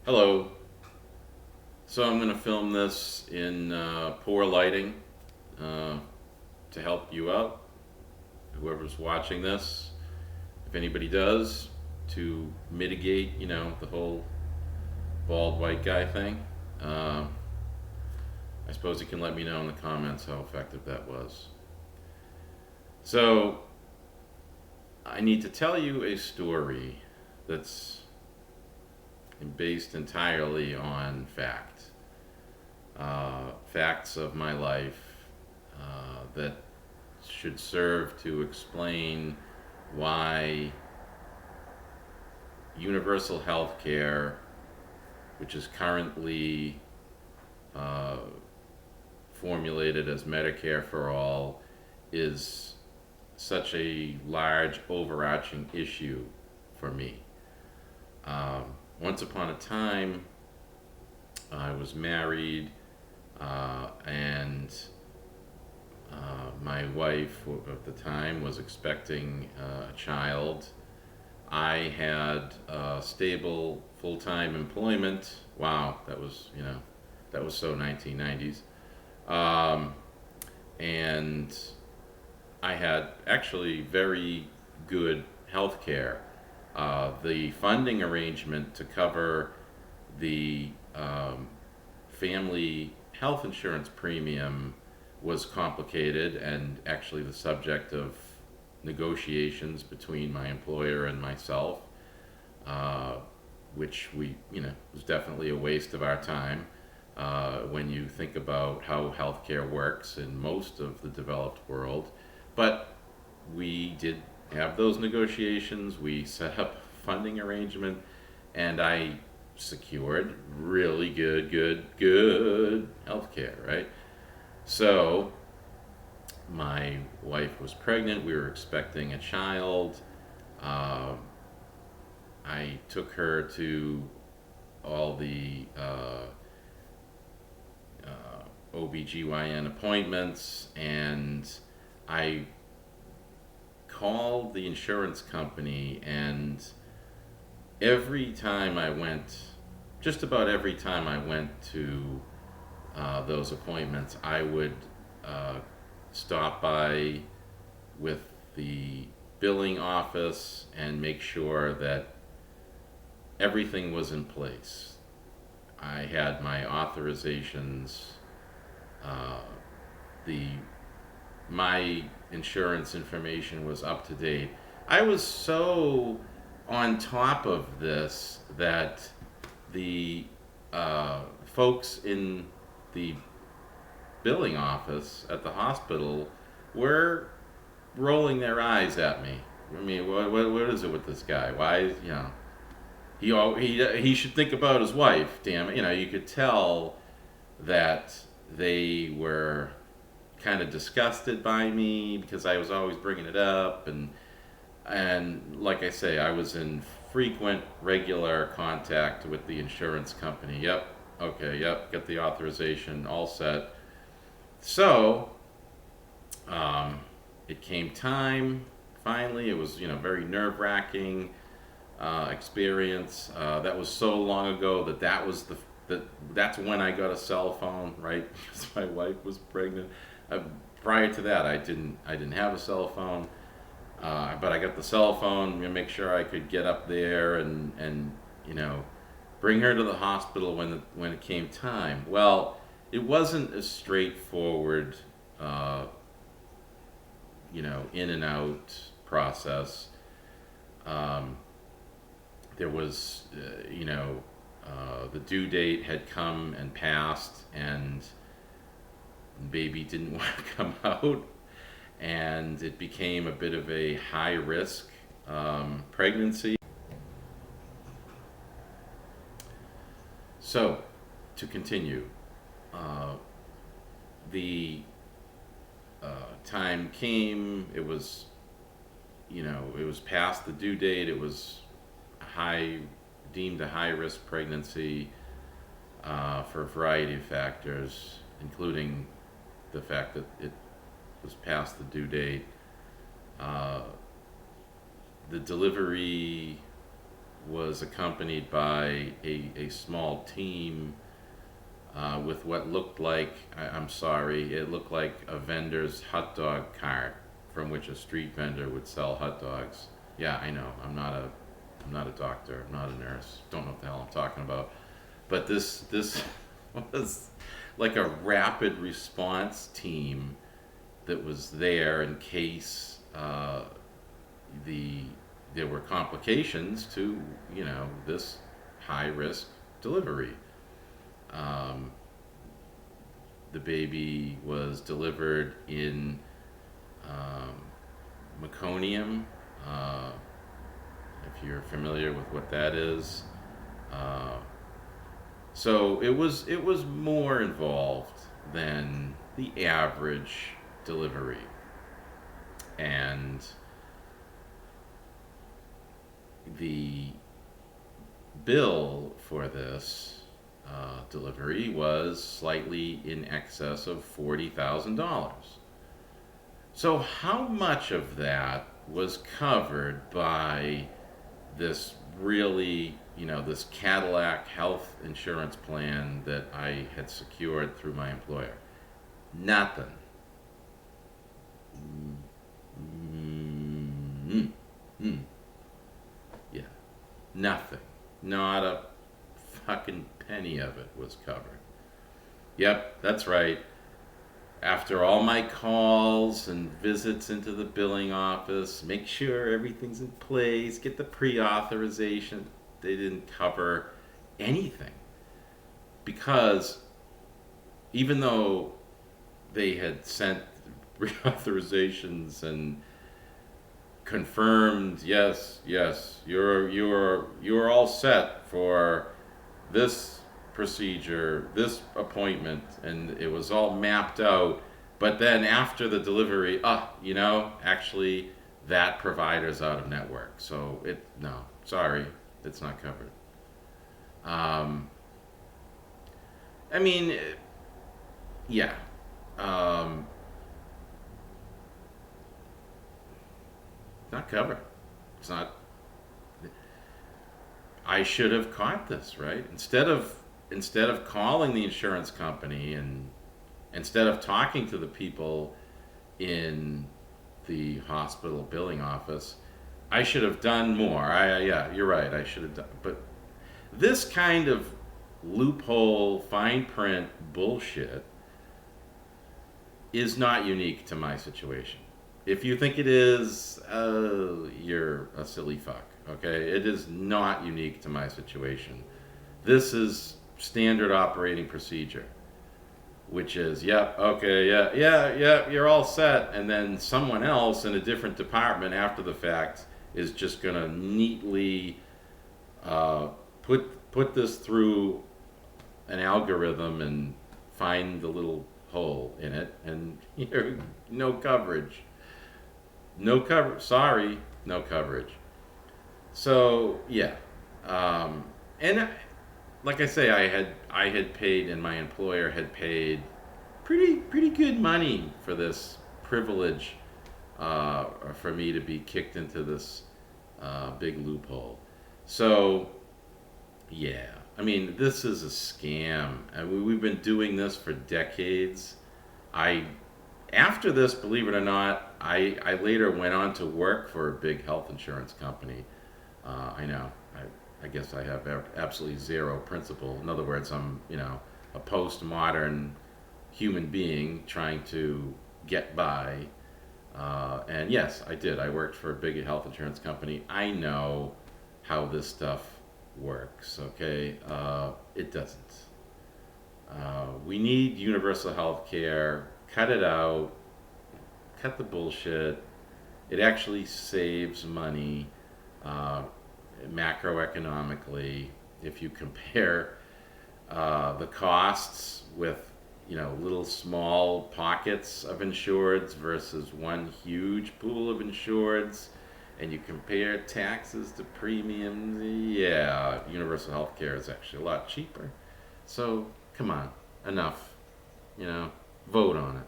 Hello. So I'm going to film this in poor lighting uh, to help you out, whoever's watching this, if anybody does, to mitigate, the whole bald white guy thing. Uh, I suppose you can let me know in the comments how effective that was. So I need to tell you a story that's based entirely on fact. Facts of my life that should serve to explain why universal health care, which is currently uh, formulated as Medicare for all, is such a large overarching issue for me. Um, Once upon a time, I was married, and my wife at the time was expecting a child. I had stable full-time employment. Wow, that was so 1990s. Um, and I had actually very good health care. The funding arrangement to cover the family health insurance premium was complicated and actually the subject of negotiations between my employer and myself, uh, which was definitely a waste of our time when you think about how healthcare works in most of the developed world. But we did have those negotiations. We set up a funding arrangement, and I secured really good healthcare, right? So my wife was pregnant. We were expecting a child. Um, I took her to all the OBGYN appointments, and I called the insurance company, and every time I went, just about every time I went to those appointments, I would uh, stop by with the billing office and make sure that everything was in place. I had my authorizations, uh, the my insurance information was up to date. I was so on top of this that the folks in the billing office at the hospital were rolling their eyes at me. I mean, what is it with this guy? Why, he should think about his wife. Damn it, you could tell that they were kind of disgusted by me because I was always bringing it up, and like I say, I was in frequent, regular contact with the insurance company. Yep, okay, yep, get the authorization, all set. So, it came time. Finally, it was very nerve wracking experience. That was so long ago that was that that's when I got a cell phone, right? Because my wife was pregnant. Uh, Prior to that, I didn't have a cell phone, but I got the cell phone to make sure I could get up there and you know bring her to the hospital when it came time. Well, it wasn't a straightforward uh, in and out process. Um, there was, the due date had come and passed, and baby didn't want to come out, and it became a bit of a high risk pregnancy. So, to continue, uh, the time came. It was past the due date. It was deemed a high risk pregnancy for a variety of factors, including the fact that it was past the due date. Uh, the delivery was accompanied by a small team with what looked like, I'm sorry, it looked like a vendor's hot dog cart from which a street vendor would sell hot dogs. Yeah, I know. I'm not a doctor. I'm not a nurse. Don't know what the hell I'm talking about. But this was like a rapid response team that was there in case the there were complications to this high risk delivery. Um, the baby was delivered in um, meconium. Uh, if you're familiar with what that is, uh, so it was more involved than the average delivery, and the bill for this delivery was slightly in excess of $40,000. So, how much of that was covered by this really, this Cadillac health insurance plan that I had secured through my employer? Nothing. Mm, mm, yeah, nothing. Not a fucking penny of it was covered. Yep, that's right. After all my calls and visits into the billing office, make sure everything's in place, get the pre authorization, they didn't cover anything. Because even though they had sent pre authorizations and confirmed, yes, yes, you're all set for this procedure, this appointment, and it was all mapped out. But then after the delivery, actually, that provider's out of network. So no, sorry, it's not covered. Um, I mean, yeah. Um, not covered. It's not. I should have caught this, right? Instead of calling the insurance company, and instead of talking to the people in the hospital billing office, I should have done more. Yeah, you're right. I should have done. But this kind of loophole, fine print bullshit is not unique to my situation. If you think it is, you're a silly fuck. Okay, it is not unique to my situation. This is standard operating procedure, which is, yep, okay, yeah, you're all set, and then someone else in a different department after the fact is just gonna neatly uh, put this through an algorithm and find the little hole in it, and you're no coverage, no cover. Sorry, no coverage. So yeah, and like I say, I had paid, and my employer had paid pretty good money for this privilege, for me to be kicked into this big loophole. So yeah, I mean, this is a scam. We've been doing this for decades. I After this, believe it or not, I later went on to work for a big health insurance company. I know. I guess I have absolutely zero principle. In other words, I'm, a postmodern human being trying to get by. And yes, I did. I worked for a big health insurance company. I know how this stuff works, okay? It doesn't. We need universal health care. Cut it out. Cut the bullshit. It actually saves money. Macroeconomically, if you compare the costs with little small pockets of insureds versus one huge pool of insureds, and you compare taxes to premiums, yeah, universal health care is actually a lot cheaper. So come on, enough, vote on it.